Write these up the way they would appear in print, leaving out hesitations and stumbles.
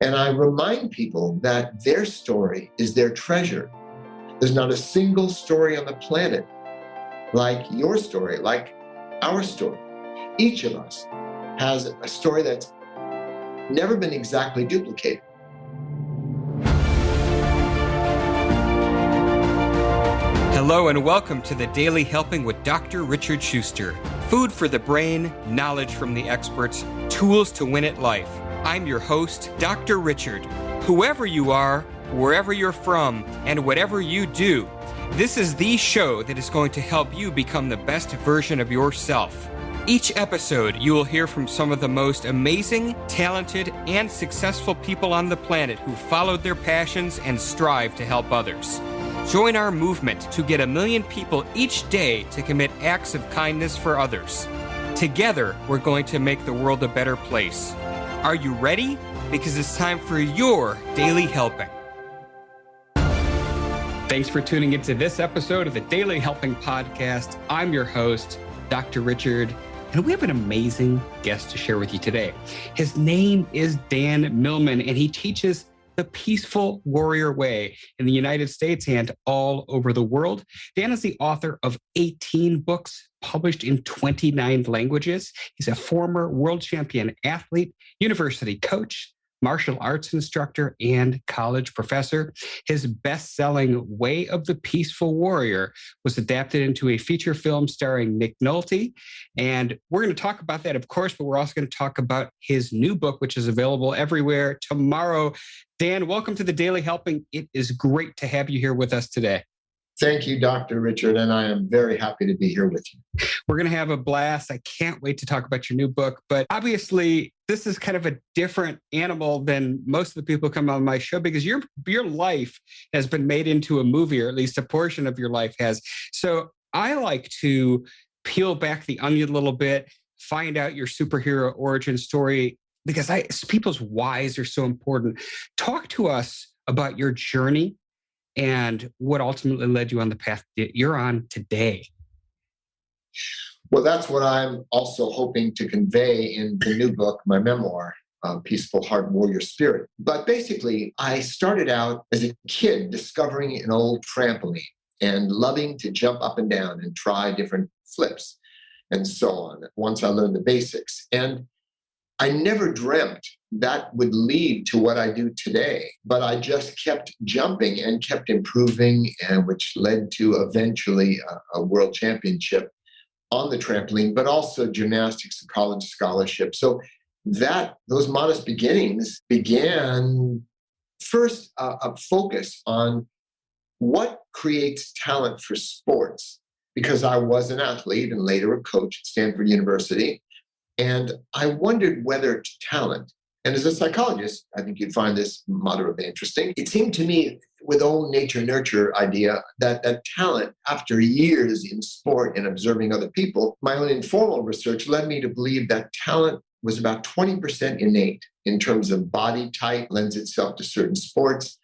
And I remind people that their story is their treasure. There's not a single story on the planet like your story, like our story. Each of us has a story that's never been exactly duplicated. Hello and welcome to the Daily Helping with Dr. Richard Schuster. Food for the brain, knowledge from the experts, tools to win at life. I'm your host, Dr. Richard. Whoever you are, wherever you're from, and whatever you do, this is the show that is going to help you become the best version of yourself. Each episode, you will hear from some of the most amazing, talented, and successful people on the planet who followed their passions and strive to help others. Join our movement to get 1 million people each day to commit acts of kindness for others. Together, we're going to make the world a better place. Are you ready? Because it's time for your Daily Helping. Thanks for tuning into this episode of the Daily Helping Podcast. I'm your host, Dr. Richard, and we have an amazing guest to share with you today. His name is Dan Millman, and he teaches the peaceful warrior way in the United States and all over the world. Dan is the author of 18 books published in 29 languages. He's a former world champion athlete, university coach, martial arts instructor, and college professor. His best-selling Way of the Peaceful Warrior was adapted into a feature film starring Nick Nolte. And we're going to talk about that, of course, but we're also going to talk about his new book, which is available everywhere tomorrow. Dan, welcome to the Daily Helping. It is great to have you here with us today. Thank you, Dr. Richard, and I am very happy to be here with you. We're going to have a blast. I can't wait to talk about your new book, but obviously this is kind of a different animal than most of the people who come on my show because your life has been made into a movie, or at least a portion of your life has. So I like to peel back the onion a little bit, find out your superhero origin story, because people's whys are so important. Talk to us about your journey and what ultimately led you on the path that you're on today. Well, that's what I'm also hoping to convey in the new book, my memoir, Peaceful Heart Warrior Spirit. But basically, I started out as a kid discovering an old trampoline and loving to jump up and down and try different flips and so on, once I learned the basics. And I never dreamt that would lead to what I do today, but I just kept jumping and kept improving, and which led to eventually a world championship on the trampoline, but also gymnastics and college scholarship. So those modest beginnings began first a focus on what creates talent for sports, because I was an athlete and later a coach at Stanford University. And I wondered whether talent, and as a psychologist, I think you'd find this moderately interesting. It seemed to me with old nature-nurture idea that talent, after years in sport and observing other people, my own informal research led me to believe that talent was about 20% innate in terms of body type, lends itself to certain sports,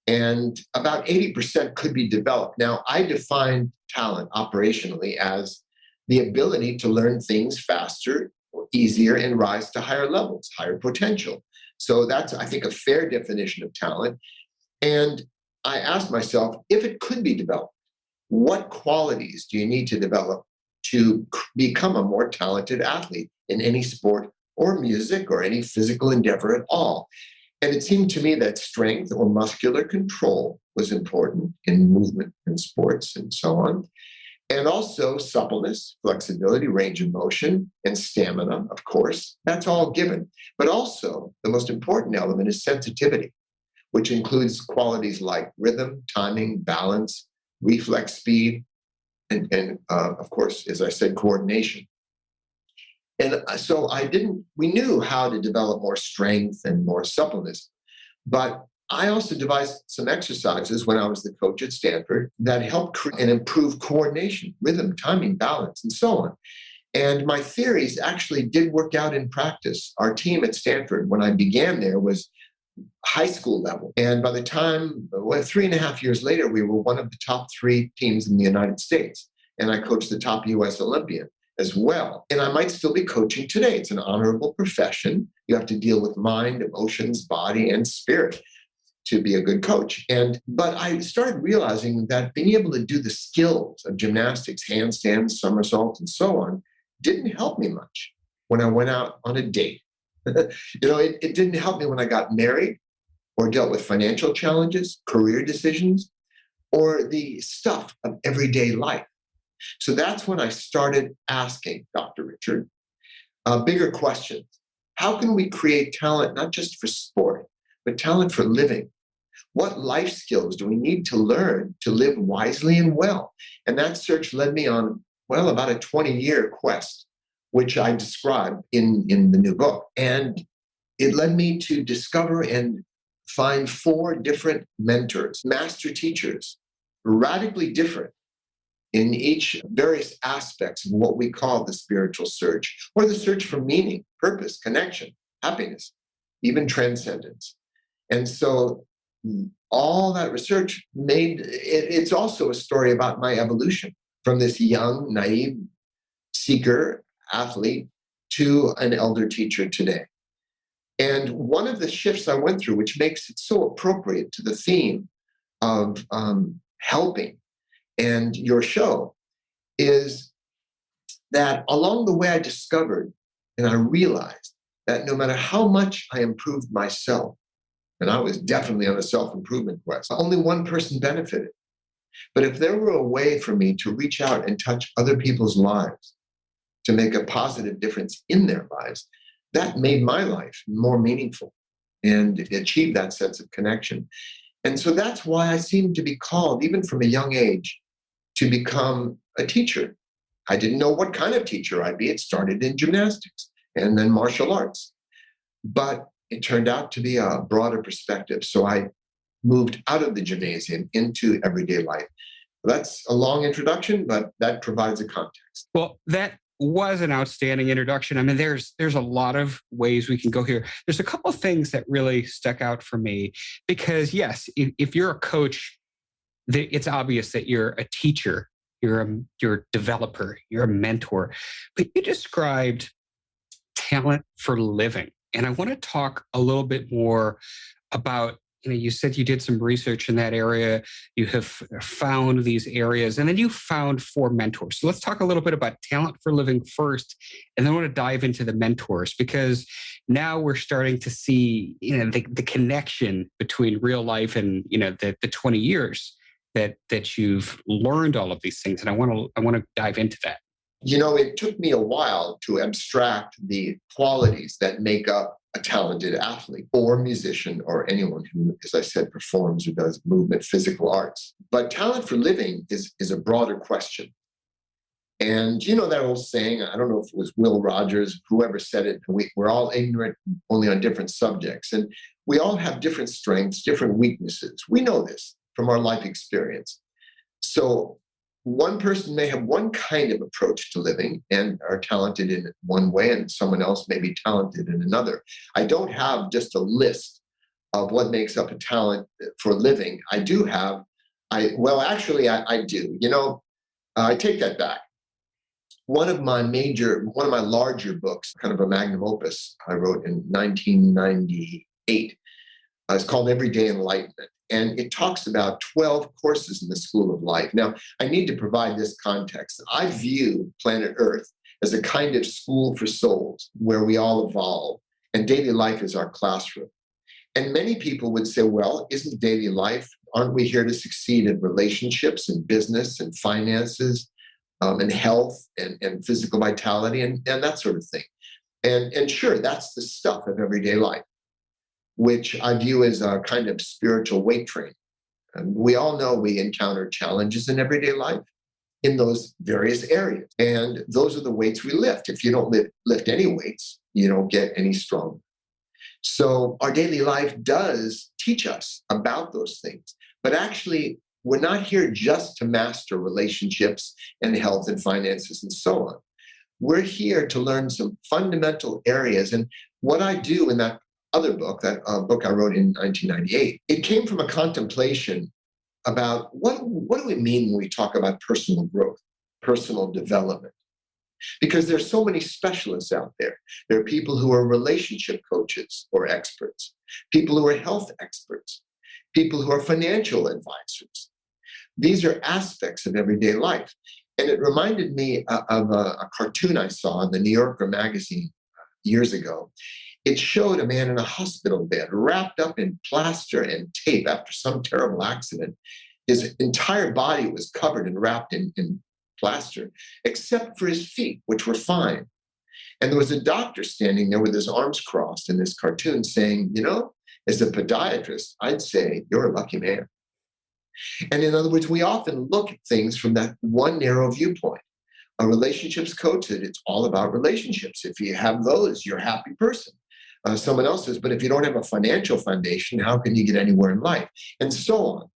and about 80% could be developed. Now, I define talent operationally as the ability to learn things faster, easier, and rise to higher levels, higher potential. So that's, I think, a fair definition of talent. And I asked myself, if it could be developed, what qualities do you need to develop to become a more talented athlete in any sport or music or any physical endeavor at all? And it seemed to me that strength or muscular control was important in movement and sports and so on. And also suppleness, flexibility, range of motion, and stamina, of course. That's all given. But also, the most important element is sensitivity, which includes qualities like rhythm, timing, balance, reflex speed, and of course, as I said, coordination. And so we knew how to develop more strength and more suppleness, but I also devised some exercises when I was the coach at Stanford that helped and improve coordination, rhythm, timing, balance, and so on. And my theories actually did work out in practice. Our team at Stanford, when I began there, was high school level. And by the time, 3.5 years later, we were one of the top 3 teams in the United States. And I coached the top US Olympian. as well. And I might still be coaching today. It's an honorable profession. You have to deal with mind, emotions, body, and spirit to be a good coach. But I started realizing that being able to do the skills of gymnastics, handstands, somersaults, and so on, didn't help me much when I went out on a date. It didn't help me when I got married or dealt with financial challenges, career decisions, or the stuff of everyday life. So that's when I started asking Dr. Richard bigger questions. How can we create talent, not just for sport, but talent for living? What life skills do we need to learn to live wisely and well? And that search led me on, about a 20-year quest, which I describe in the new book. And it led me to discover and find 4 different mentors, master teachers, radically different in each various aspects of what we call the spiritual search, or the search for meaning, purpose, connection, happiness, even transcendence. And so all that research it's also a story about my evolution from this young, naive seeker, athlete, to an elder teacher today. And one of the shifts I went through, which makes it so appropriate to the theme of helping and your show, is that along the way I discovered and I realized that no matter how much I improved myself, and I was definitely on a self-improvement quest, only one person benefited. But if there were a way for me to reach out and touch other people's lives, to make a positive difference in their lives, that made my life more meaningful and achieve that sense of connection. And so that's why I seem to be called, even from a young age, to become a teacher. I didn't know what kind of teacher I'd be. It started in gymnastics and then martial arts. But it turned out to be a broader perspective. So I moved out of the gymnasium into everyday life. That's a long introduction, but that provides a context. Well, that was an outstanding introduction. I mean, there's a lot of ways we can go here. There's a couple of things that really stuck out for me because, yes, if you're a coach, it's obvious that you're a teacher, you're a developer, you're a mentor. But you described talent for living. And I want to talk a little bit more about, you said you did some research in that area. You have found these areas, and then you found 4 mentors. So let's talk a little bit about talent for living first, and then I want to dive into the mentors, because now we're starting to see, the connection between real life and, the 20 years that you've learned all of these things. And I want to dive into that. It took me a while to abstract the qualities that make up a talented athlete or musician or anyone who, as I said, performs or does movement, physical arts. But talent for living is a broader question. And that old saying, I don't know if it was Will Rogers, whoever said it, we're all ignorant only on different subjects. And we all have different strengths, different weaknesses. We know this from our life experience. So one person may have one kind of approach to living and are talented in one way, and someone else may be talented in another. I don't have just a list of what makes up a talent for living. I do. I do. I take that back. One of my larger books, kind of a magnum opus I wrote in 1998, is called Everyday Enlightenment. And it talks about 12 courses in the School of Life. Now, I need to provide this context. I view planet Earth as a kind of school for souls where we all evolve, and daily life is our classroom. And many people would say, well, isn't daily life, aren't we here to succeed in relationships and business and finances and health and physical vitality and that sort of thing? And sure, that's the stuff of everyday life, which I view as a kind of spiritual weight training. And we all know we encounter challenges in everyday life in those various areas. And those are the weights we lift. If you don't lift any weights, you don't get any stronger. So our daily life does teach us about those things. But actually, we're not here just to master relationships and health and finances and so on. We're here to learn some fundamental areas. And what I do in that other book, that book I wrote in 1998, it came from a contemplation about what do we mean when we talk about personal growth, personal development, Because there's so many specialists out there. There are people who are relationship coaches or experts, people who are health experts, people who are financial advisors. These are aspects of everyday life. And it reminded me of a cartoon I saw in the New Yorker magazine years ago. It showed a man in a hospital bed wrapped up in plaster and tape after some terrible accident. His entire body was covered and wrapped in plaster, except for his feet, which were fine. And there was a doctor standing there with his arms crossed in this cartoon saying, as a podiatrist, I'd say you're a lucky man. And in other words, we often look at things from that one narrow viewpoint. A relationships coach said it's all about relationships. If you have those, you're a happy person. Someone else says, but if you don't have a financial foundation, how can you get anywhere in life? And so on.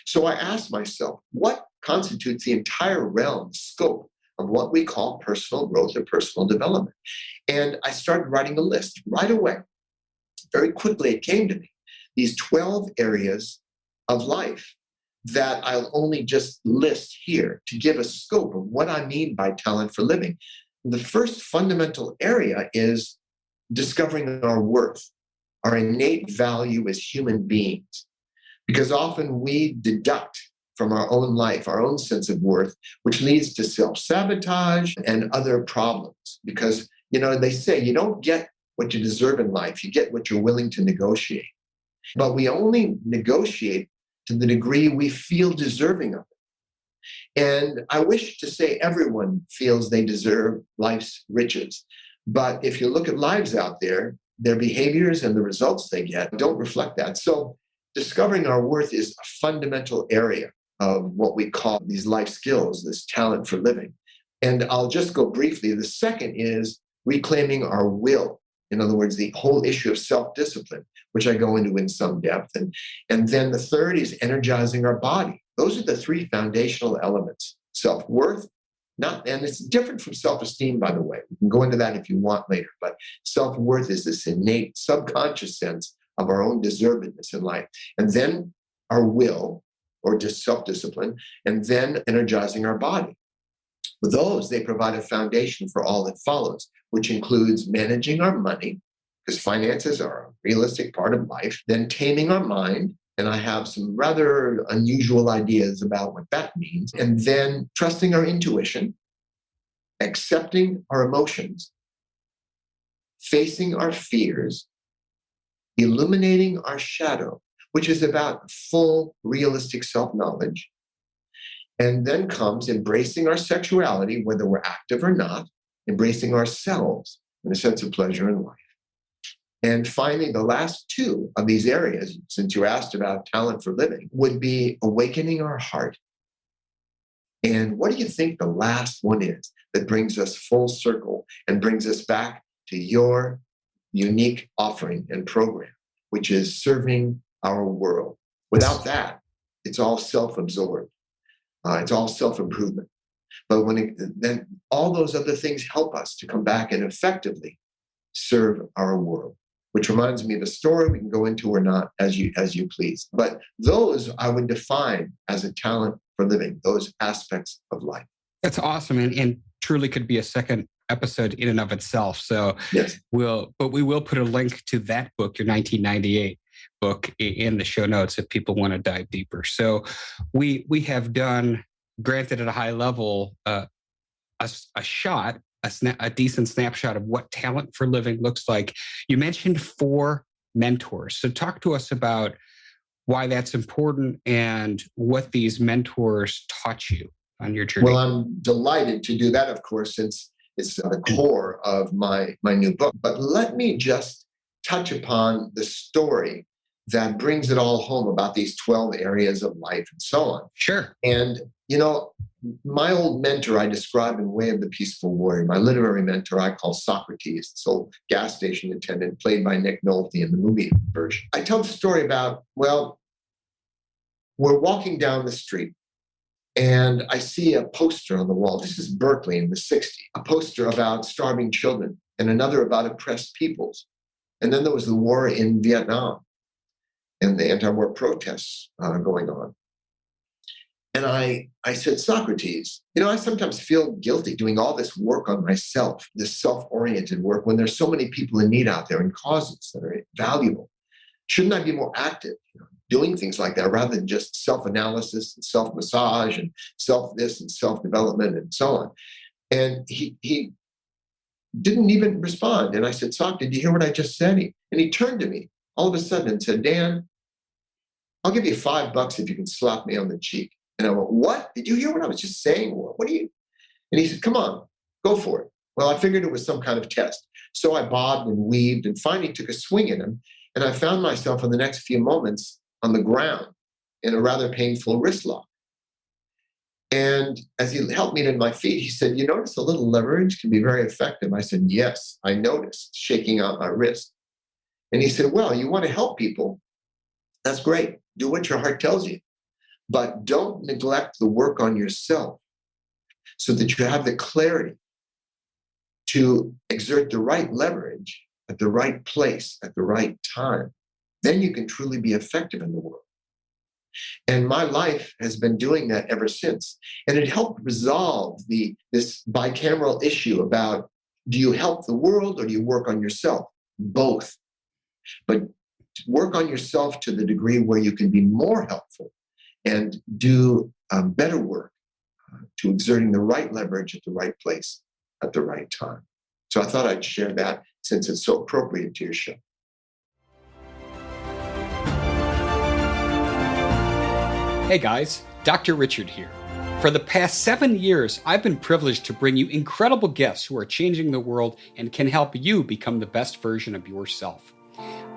So I asked myself, what constitutes the entire realm, scope of what we call personal growth or personal development? And I started writing a list right away. Very quickly, it came to me. These 12 areas of life that I'll only just list here to give a scope of what I mean by talent for living. The first fundamental area is discovering our worth, our innate value as human beings. Because often we deduct from our own life, our own sense of worth, which leads to self-sabotage and other problems. Because, they say you don't get what you deserve in life, you get what you're willing to negotiate. But we only negotiate to the degree we feel deserving of it. And I wish to say everyone feels they deserve life's riches. But if you look at lives out there, their behaviors and the results they get don't reflect that. So discovering our worth is a fundamental area of what we call these life skills, this talent for living. And I'll just go briefly. The second is reclaiming our will. In other words, the whole issue of self-discipline, which I go into in some depth. And then the third is energizing our body. Those are the three foundational elements. Self-worth, and it's different from self-esteem, by the way. We can go into that if you want later. But self-worth is this innate subconscious sense of our own deservedness in life. And then our will, or just self-discipline, and then energizing our body. With those, they provide a foundation for all that follows, which includes managing our money, because finances are a realistic part of life, then taming our mind, and I have some rather unusual ideas about what that means, and then trusting our intuition, accepting our emotions, facing our fears, illuminating our shadow, which is about full realistic self-knowledge. And then comes embracing our sexuality, whether we're active or not, embracing ourselves in a sense of pleasure in life. And finally, the last two of these areas, since you asked about talent for living, would be awakening our heart. And what do you think the last one is that brings us full circle and brings us back to your unique offering and program, which is serving our world? Without that, it's all self-absorbed. It's all self-improvement. But then all those other things help us to come back and effectively serve our world, which reminds me of a story we can go into or not as you please. But those I would define as a talent for living, those aspects of life. That's awesome. And truly could be a second episode in and of itself. So yes, we will put a link to that book, your 1998 book, in the show notes if people want to dive deeper. So we have done, granted at a high level, a decent snapshot of what talent for living looks like. You mentioned 4 mentors. So talk to us about why that's important and what these mentors taught you on your journey. Well, I'm delighted to do that, of course, since it's the core of my new book. But let me just touch upon the story that brings it all home about these 12 areas of life and so on. Sure. And, my old mentor I describe in Way of the Peaceful Warrior, my literary mentor I call Socrates, this old gas station attendant played by Nick Nolte in the movie version. I tell the story about, we're walking down the street and I see a poster on the wall. This is Berkeley in the 60s, a poster about starving children and another about oppressed peoples. And then there was the war in Vietnam and the anti-war protests going on. And I said, Socrates, I sometimes feel guilty doing all this work on myself, this self-oriented work, when there's so many people in need out there and causes that are valuable. Shouldn't I be more active, doing things like that rather than just self-analysis and self-massage and self-this and self-development and so on? And he didn't even respond. And I said, Sock, did you hear what I just said? And he turned to me all of a sudden and said, Dan, I'll give you $5 if you can slap me on the cheek. And I went, what? Did you hear what I was just saying? What are you? And he said, come on, go for it. Well, I figured it was some kind of test. So I bobbed and weaved and finally took a swing at him. And I found myself in the next few moments on the ground in a rather painful wrist lock. And as he helped me to my feet, he said, you notice a little leverage can be very effective? I said, yes, I noticed, shaking out my wrist. And he said, well, you want to help people. That's great. Do what your heart tells you. But don't neglect the work on yourself so that you have the clarity to exert the right leverage at the right place at the right time. Then you can truly be effective in the world. And my life has been doing that ever since. And it helped resolve this bicameral issue about, do you help the world or do you work on yourself? Both. But work on yourself to the degree where you can be more helpful and do better work to exerting the right leverage at the right place at the right time. So I thought I'd share that since it's so appropriate to your show. Hey guys, Dr. Richard here. For the past 7 years, I've been privileged to bring you incredible guests who are changing the world and can help you become the best version of yourself.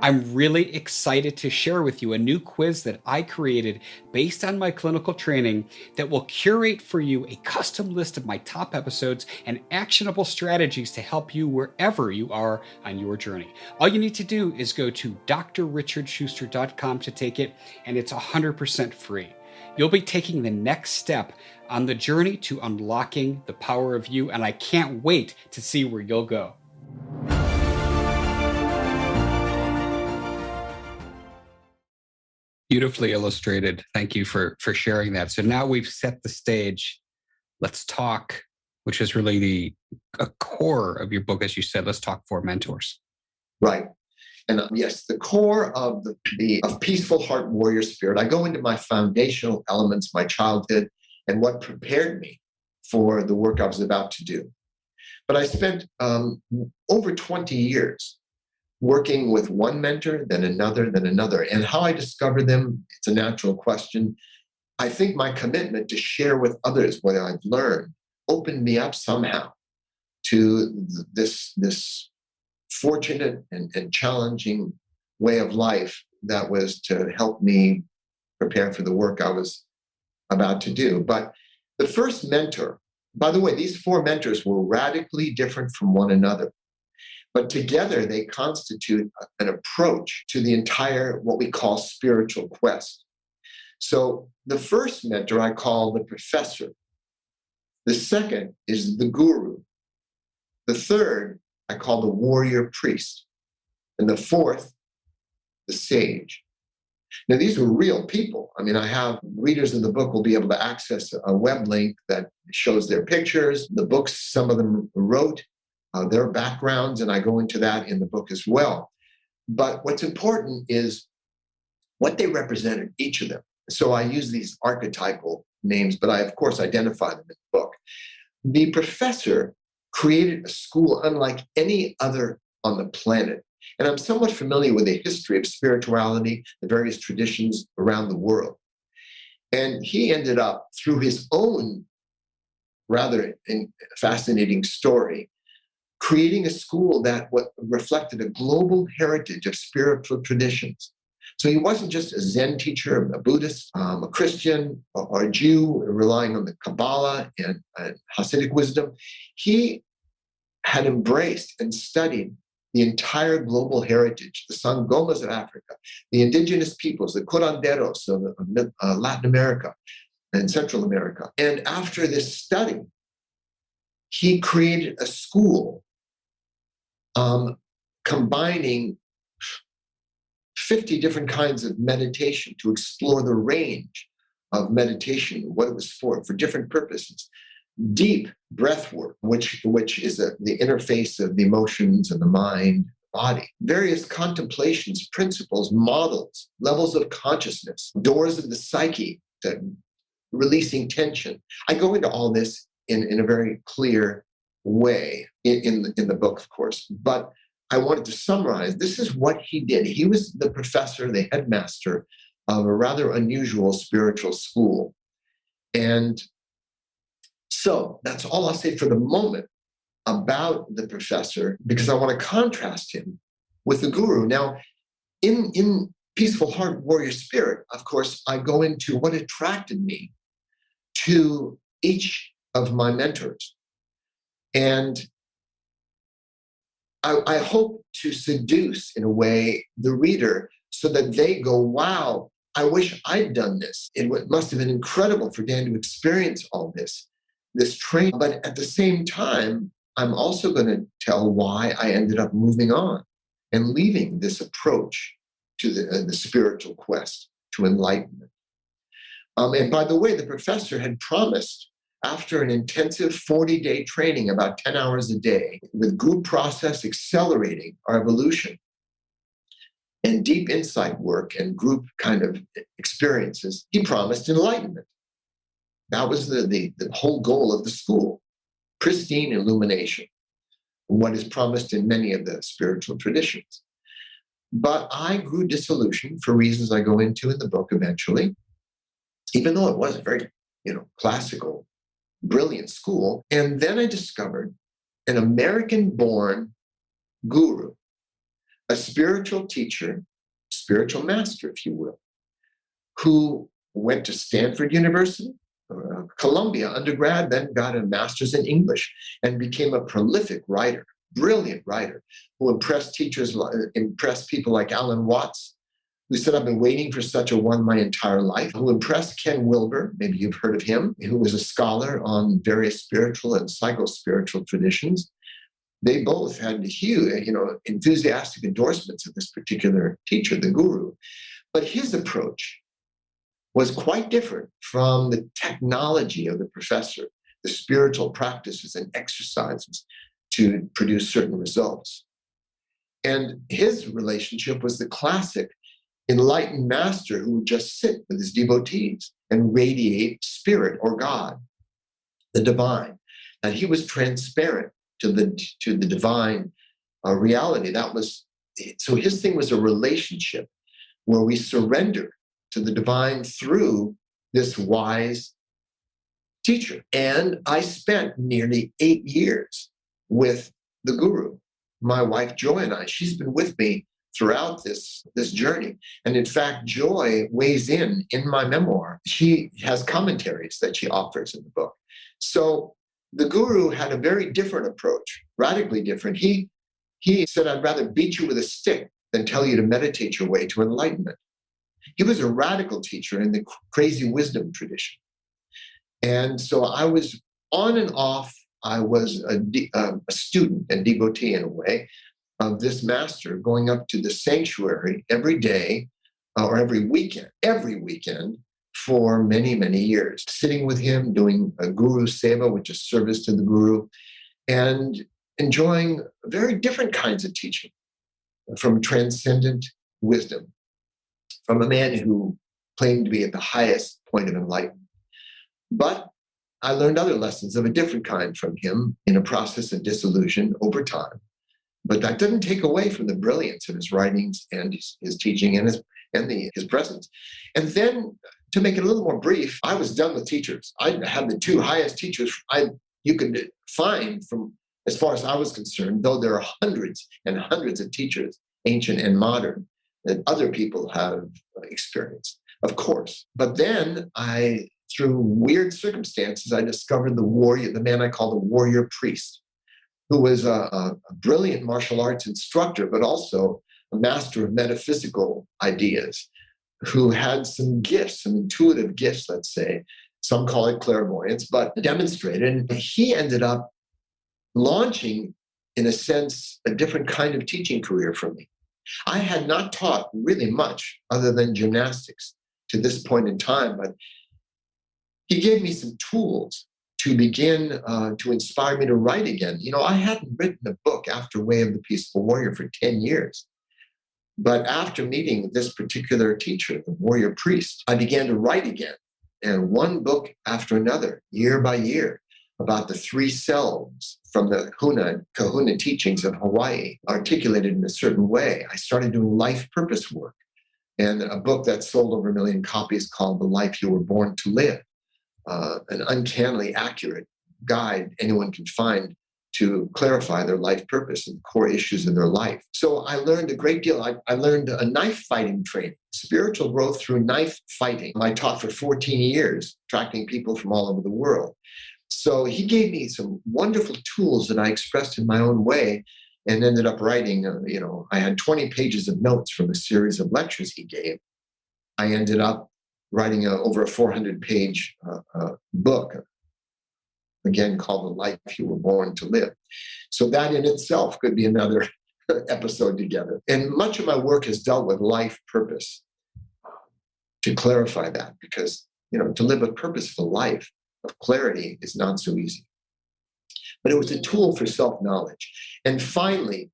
I'm really excited to share with you a new quiz that I created based on my clinical training that will curate for you a custom list of my top episodes and actionable strategies to help you wherever you are on your journey. All you need to do is go to drrichardschuster.com to take it, and it's 100% free. You'll be taking the next step on the journey to unlocking the power of you, and I can't wait to see where you'll go. Beautifully illustrated. Thank you for sharing that. So now we've set the stage. Let's talk, which is really a core of your book, as you said. Let's talk for mentors. Right. And yes, the core of of Peaceful Heart Warrior Spirit, I go into my foundational elements, my childhood, and what prepared me for the work I was about to do. But I spent over 20 years working with one mentor, then another. And how I discovered them, it's a natural question. I think my commitment to share with others what I've learned opened me up somehow to this fortunate and challenging way of life that was to help me prepare for the work I was about to do. But the first mentor, by the way, these 4 mentors were radically different from one another, but together they constitute an approach to the entire, what we call spiritual quest. So the first mentor I call the professor. The second is the guru. The third I call the warrior priest. And the fourth, the sage. Now, these were real people. I mean, I have readers of the book will be able to access a web link that shows their pictures, the books some of them wrote, their backgrounds, and I go into that in the book as well. But what's important is what they represented, each of them. So I use these archetypal names, but I, of course, identify them in the book. The professor created a school unlike any other on the planet. And I'm somewhat familiar with the history of spirituality, the various traditions around the world. And he ended up, through his own rather fascinating story, creating a school that reflected a global heritage of spiritual traditions. So he wasn't just a Zen teacher, a Buddhist, a Christian, or a Jew relying on the Kabbalah and Hasidic wisdom. He had embraced and studied the entire global heritage, the Sangomas of Africa, the indigenous peoples, the curanderos of Latin America and Central America. And after this study, he created a school combining 50 different kinds of meditation to explore the range of meditation, what it was for different purposes. Deep breath work, which is the interface of the emotions and the mind, body. Various contemplations, principles, models, levels of consciousness, doors of the psyche, releasing tension. I go into all this in a very clear way in the book, of course. But I wanted to summarize. This is what he did. He was the professor, the headmaster of a rather unusual spiritual school. And so that's all I'll say for the moment about the professor, because I want to contrast him with the guru. Now, in Peaceful Heart, Warrior Spirit, of course, I go into what attracted me to each of my mentors. And I hope to seduce, in a way, the reader so that they go, wow, I wish I'd done this. It must have been incredible for Dan to experience all this training. But at the same time, I'm also going to tell why I ended up moving on and leaving this approach to the spiritual quest to enlightenment. And by the way, the professor had promised, after an intensive 40-day training, about 10 hours a day, with group process accelerating our evolution and deep insight work and group kind of experiences, he promised enlightenment. That was the whole goal of the school, pristine illumination, what is promised in many of the spiritual traditions. But I grew disillusioned for reasons I go into in the book eventually, even though it was a very, classical, brilliant school. And then I discovered an American-born guru, a spiritual teacher, spiritual master, if you will, who went to Stanford University, Columbia undergrad, then got a master's in English and became a prolific writer, brilliant writer, who impressed people like Alan Watts, who said, I've been waiting for such a one my entire life, who impressed Ken Wilber, maybe you've heard of him, who was a scholar on various spiritual and psycho-spiritual traditions. They both had huge, enthusiastic endorsements of this particular teacher, the guru. But his approach was quite different from the technology of the professor, the spiritual practices and exercises to produce certain results. And his relationship was the classic enlightened master who would just sit with his devotees and radiate spirit or God, the divine. And he was transparent to the divine reality. So his thing was a relationship where we surrender to the divine through this wise teacher. And I spent nearly 8 years with the guru. My wife, Joy, and I, she's been with me throughout this journey. And in fact, Joy weighs in my memoir. She has commentaries that she offers in the book. So the guru had a very different approach, radically different. He said, I'd rather beat you with a stick than tell you to meditate your way to enlightenment. He was a radical teacher in the crazy wisdom tradition. And so I was on and off. I was a student and devotee in a way of this master, going up to the sanctuary every day or every weekend for many, many years, sitting with him, doing a guru seva, which is service to the guru, and enjoying very different kinds of teaching from transcendent wisdom, from a man who claimed to be at the highest point of enlightenment. But I learned other lessons of a different kind from him in a process of disillusion over time. But that didn't take away from the brilliance of his writings and his teaching and his presence. And then, to make it a little more brief, I was done with teachers. I had the two highest teachers you could find from, as far as I was concerned, though there are hundreds and hundreds of teachers, ancient and modern, that other people have experienced, of course. But then through weird circumstances, I discovered the man I call the warrior priest, who was a brilliant martial arts instructor, but also a master of metaphysical ideas, who had some gifts, some intuitive gifts, let's say. Some call it clairvoyance, but demonstrated. And he ended up launching, in a sense, a different kind of teaching career for me. I had not taught really much other than gymnastics to this point in time, but he gave me some tools to begin to inspire me to write again. I hadn't written a book after Way of the Peaceful Warrior for 10 years. But after meeting this particular teacher, the warrior priest, I began to write again. And one book after another, year by year, about the three selves from the Kahuna teachings of Hawaii, articulated in a certain way. I started doing life purpose work. And a book that sold over 1 million copies called The Life You Were Born to Live, an uncannily accurate guide anyone can find to clarify their life purpose and the core issues of their life. So I learned a great deal. I learned a knife fighting training, spiritual growth through knife fighting. I taught for 14 years, attracting people from all over the world. So he gave me some wonderful tools that I expressed in my own way and ended up writing, I had 20 pages of notes from a series of lectures he gave. I ended up writing over a 400-page book, again, called The Life You Were Born to Live. So that in itself could be another episode together. And much of my work has dealt with life purpose, to clarify that, because, to live a purposeful life of clarity is not so easy. But it was a tool for self-knowledge. And finally,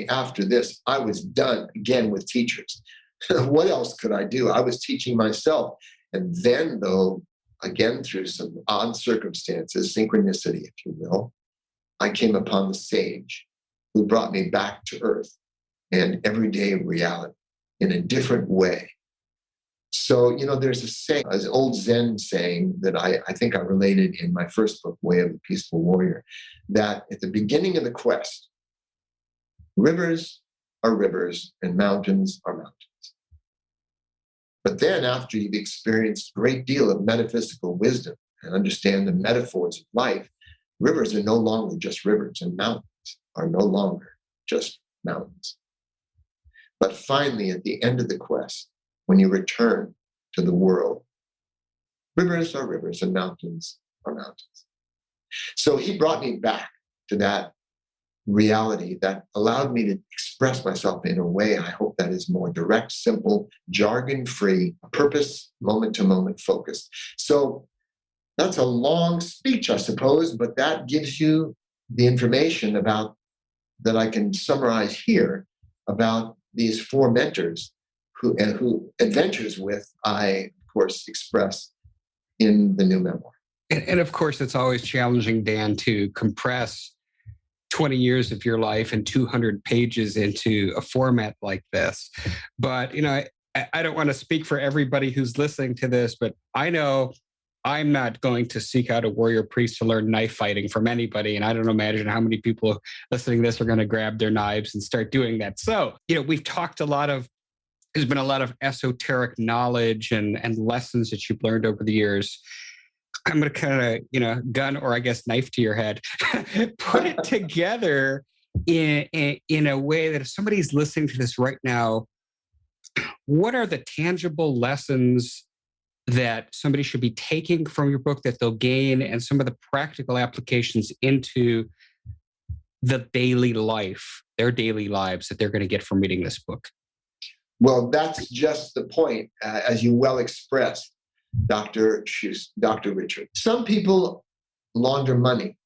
after this, I was done again with teachers. What else could I do? I was teaching myself. And then, though, again, through some odd circumstances, synchronicity, if you will, I came upon the sage who brought me back to earth and everyday reality in a different way. So, there's a saying, an old Zen saying that I think I related in my first book, Way of the Peaceful Warrior, that at the beginning of the quest, rivers are rivers and mountains are mountains. But then after you've experienced a great deal of metaphysical wisdom and understand the metaphors of life, rivers are no longer just rivers and mountains are no longer just mountains. But finally, at the end of the quest, when you return to the world, rivers are rivers and mountains are mountains. So he brought me back to that reality that allowed me to express myself in a way I hope that is more direct, simple, jargon-free, purpose, moment-to-moment focused. So that's a long speech, I suppose, but that gives you the information about that I can summarize here about these four mentors who adventures with I, of course, express in the new memoir. And of course, it's always challenging, Dan, to compress 20 years of your life and 200 pages into a format like this. But, I don't want to speak for everybody who's listening to this, but I know I'm not going to seek out a warrior priest to learn knife fighting from anybody. And I don't imagine how many people listening to this are going to grab their knives and start doing that. So, we've talked there's been a lot of esoteric knowledge and lessons that you've learned over the years. I'm going to kind of, gun or I guess knife to your head, put it together in a way that if somebody's listening to this right now, what are the tangible lessons that somebody should be taking from your book that they'll gain and some of the practical applications into the daily life, their daily lives that they're going to get from reading this book? Well, that's just the point, as you well expressed, Dr. Richard. Some people launder money.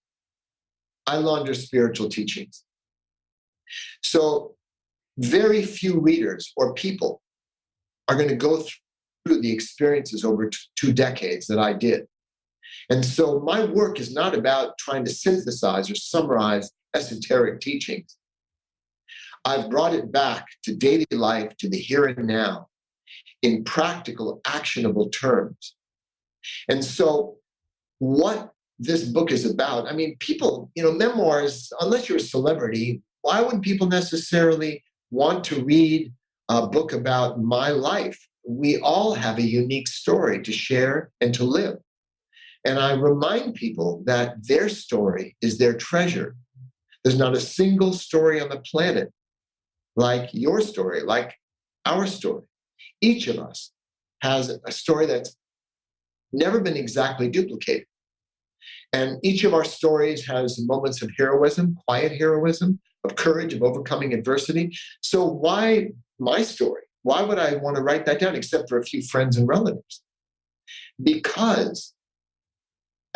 I launder spiritual teachings. So very few readers or people are going to go through the experiences over 2 decades that I did. And so my work is not about trying to synthesize or summarize esoteric teachings. I've brought it back to daily life, to the here and now, in practical, actionable terms. And so what this book is about, people, memoirs, unless you're a celebrity, why would people necessarily want to read a book about my life? We all have a unique story to share and to live. And I remind people that their story is their treasure. There's not a single story on the planet like your story, like our story. Each of us has a story that's never been exactly duplicated. And each of our stories has moments of heroism, quiet heroism, of courage, of overcoming adversity. So why my story? Why would I want to write that down except for a few friends and relatives? Because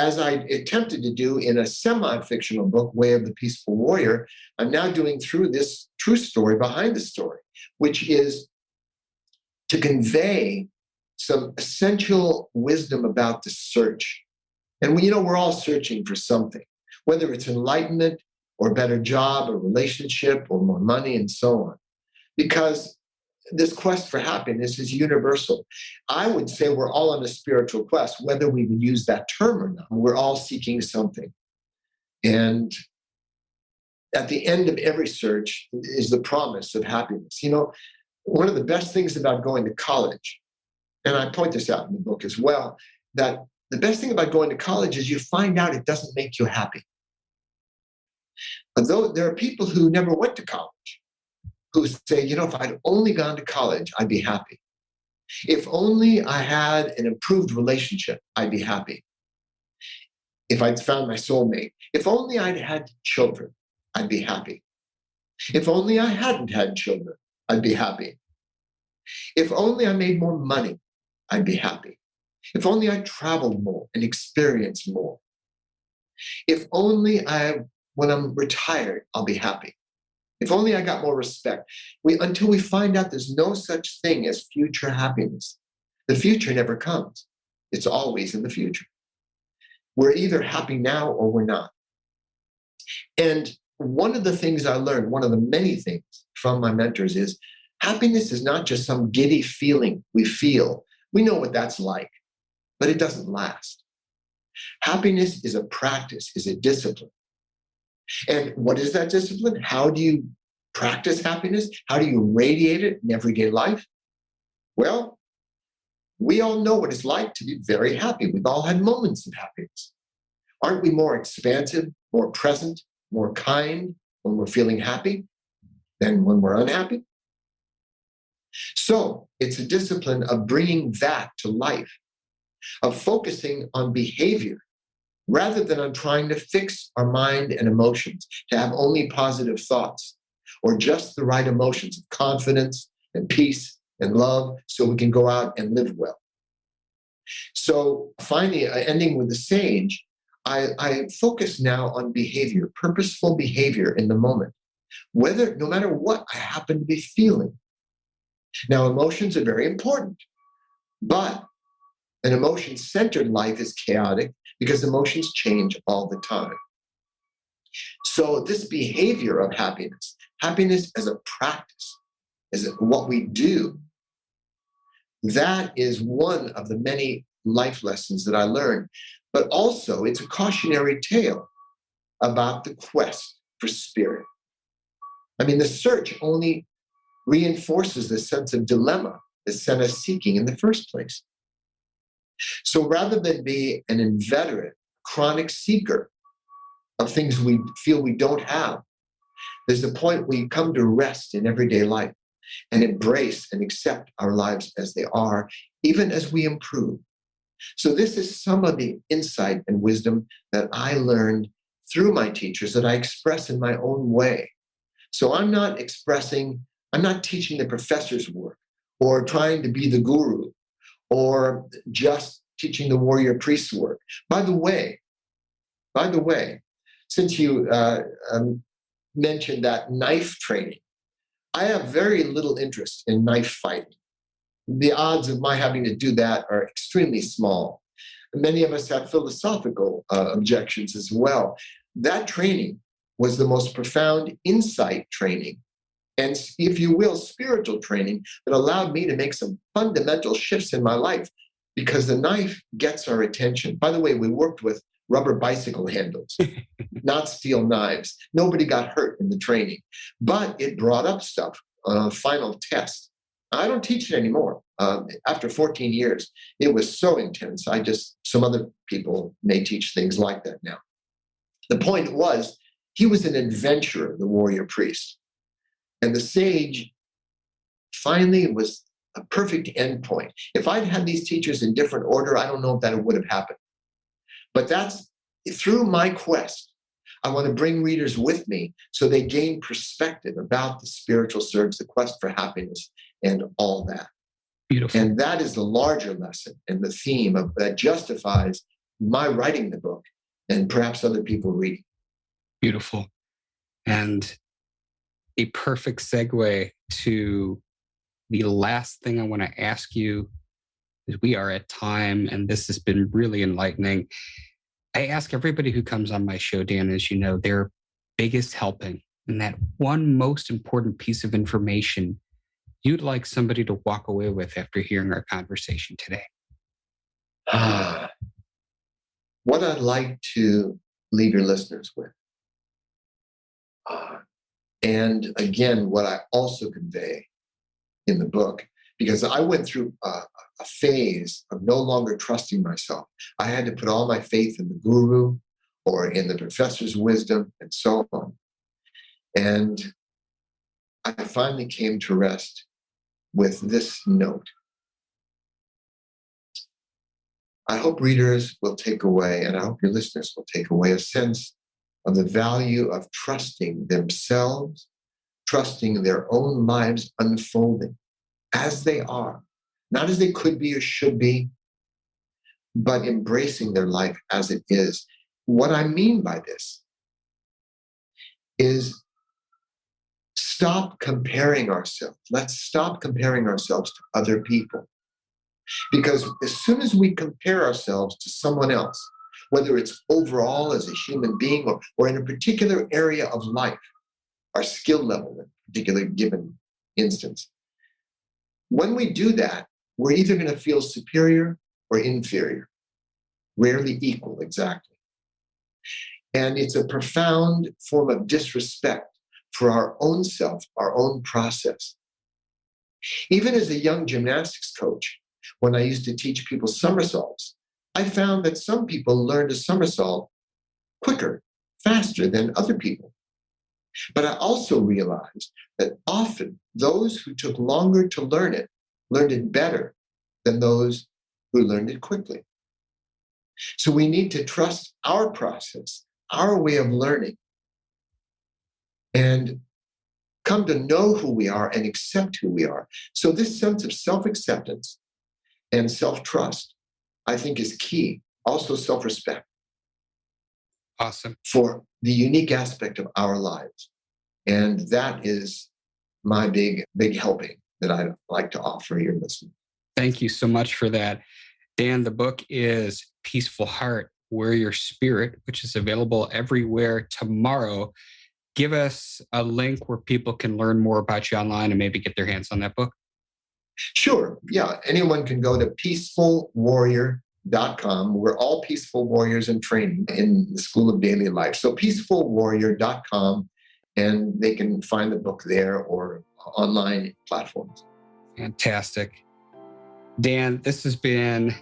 as I attempted to do in a semi-fictional book, Way of the Peaceful Warrior, I'm now doing through this true story behind the story, which is to convey some essential wisdom about the search. And we're all searching for something, whether it's enlightenment or a better job or relationship or more money and so on. Because this quest for happiness is universal. I would say we're all on a spiritual quest, whether we would use that term or not. We're all seeking something. And at the end of every search is the promise of happiness. One of the best things about going to college, and I point this out in the book as well, that the best thing about going to college is you find out it doesn't make you happy. Although there are people who never went to college who say, if I'd only gone to college, I'd be happy. If only I had an improved relationship, I'd be happy. If I'd found my soulmate, if only I'd had children, I'd be happy. If only I hadn't had children, I'd be happy. If only I made more money, I'd be happy. If only I traveled more and experienced more. If only when I'm retired, I'll be happy. If only I got more respect. Until we find out there's no such thing as future happiness. The future never comes. It's always in the future. We're either happy now or we're not. And one of the things I learned, one of the many things from my mentors is happiness is not just some giddy feeling we feel. We know what that's like, but it doesn't last. Happiness is a practice, is a discipline. And what is that discipline? How do you practice happiness? How do you radiate it in everyday life? Well, we all know what it's like to be very happy. We've all had moments of happiness. Aren't we more expansive, more present, more kind when we're feeling happy than when we're unhappy? So it's a discipline of bringing that to life, of focusing on behavior rather than on trying to fix our mind and emotions, to have only positive thoughts or just the right emotions of confidence and peace and love so we can go out and live well. So finally, ending with the sage, I focus now on behavior, purposeful behavior in the moment, no matter what I happen to be feeling. Now, emotions are very important, but an emotion-centered life is chaotic because emotions change all the time. So this behavior of happiness as a practice, as what we do, that is one of the many life lessons that I learned. But also, it's a cautionary tale about the quest for spirit. The search only reinforces the sense of dilemma that sent us seeking in the first place. So rather than be an inveterate, chronic seeker of things we feel we don't have, there's a point where you come to rest in everyday life and embrace and accept our lives as they are, even as we improve. So this is some of the insight and wisdom that I learned through my teachers that I express in my own way. So I'm not teaching the professor's work or trying to be the guru or just teaching the warrior priest's work. By the way, since you mentioned that knife training, I have very little interest in knife fighting. The odds of my having to do that are extremely small. Many of us have philosophical objections as well. That training was the most profound insight training, and if you will, spiritual training that allowed me to make some fundamental shifts in my life because the knife gets our attention. By the way, we worked with rubber bicycle handles, not steel knives. Nobody got hurt in the training, but it brought up stuff on a final test. I don't teach it anymore. After 14 years, it was so intense. Some other people may teach things like that now. The point was, he was an adventurer, the warrior priest. And the sage finally was a perfect endpoint. If I'd had these teachers in different order, I don't know if that would have happened. But that's through my quest. I want to bring readers with me so they gain perspective about the spiritual surge, the quest for happiness, and all that. Beautiful. And that is the larger lesson and the theme that justifies my writing the book and perhaps other people reading. Beautiful. And a perfect segue to the last thing I want to ask you, is we are at time, and this has been really enlightening. I ask everybody who comes on my show, Dan, as you know, their biggest helping, and that one most important piece of information you'd like somebody to walk away with after hearing our conversation today. What I'd like to leave your listeners with, and again, what I also convey in the book, because I went through a phase of no longer trusting myself. I had to put all my faith in the guru or in the professor's wisdom and so on. And I finally came to rest with this note. I hope readers will take away, and I hope your listeners will take away, a sense of the value of trusting themselves, trusting their own lives unfolding as they are, not as they could be or should be, but embracing their life as it is. What I mean by this is stop comparing ourselves. Let's stop comparing ourselves to other people. Because as soon as we compare ourselves to someone else, whether it's overall as a human being or in a particular area of life, our skill level in a particular given instance, when we do that, we're either going to feel superior or inferior, rarely equal, exactly. And it's a profound form of disrespect for our own self, our own process. Even as a young gymnastics coach, when I used to teach people somersaults, I found that some people learned a somersault quicker, faster than other people. But I also realized that often those who took longer to learn it learned it better than those who learned it quickly. So we need to trust our process, our way of learning, and come to know who we are and accept who we are. So this sense of self-acceptance and self-trust, I think, is key. Also self-respect. Awesome. For the unique aspect of our lives. And that is my big helping that I'd like to offer your listeners. Thank you so much for that. Dan, the book is Peaceful Heart, Warrior Spirit, which is available everywhere tomorrow. Give us a link where people can learn more about you online and maybe get their hands on that book. Sure. Yeah. Anyone can go to peacefulwarrior.com. We're all peaceful warriors in training in the School of Daily Life. So peacefulwarrior.com, and they can find the book there or online platforms. Fantastic. Dan, this has been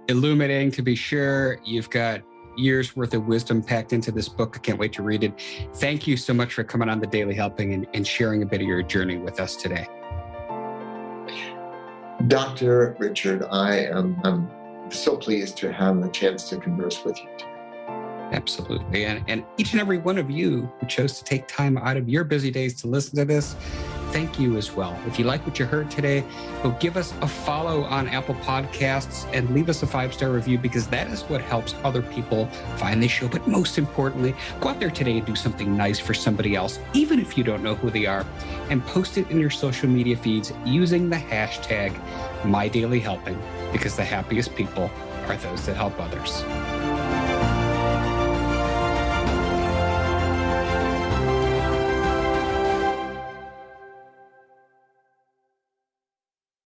illuminating, to be sure. You've got years worth of wisdom packed into this book. I can't wait to read it. Thank you so much for coming on the Daily Helping and sharing a bit of your journey with us today. Dr. Richard, I'm so pleased to have the chance to converse with you today. Absolutely. And each and every one of you who chose to take time out of your busy days to listen to this, thank you as well. If you like what you heard today, go give us a follow on Apple Podcasts and leave us a 5-star review, because that is what helps other people find the show. But most importantly, go out there today and do something nice for somebody else, even if you don't know who they are, and post it in your social media feeds using the hashtag MyDailyHelping, because the happiest people are those that help others.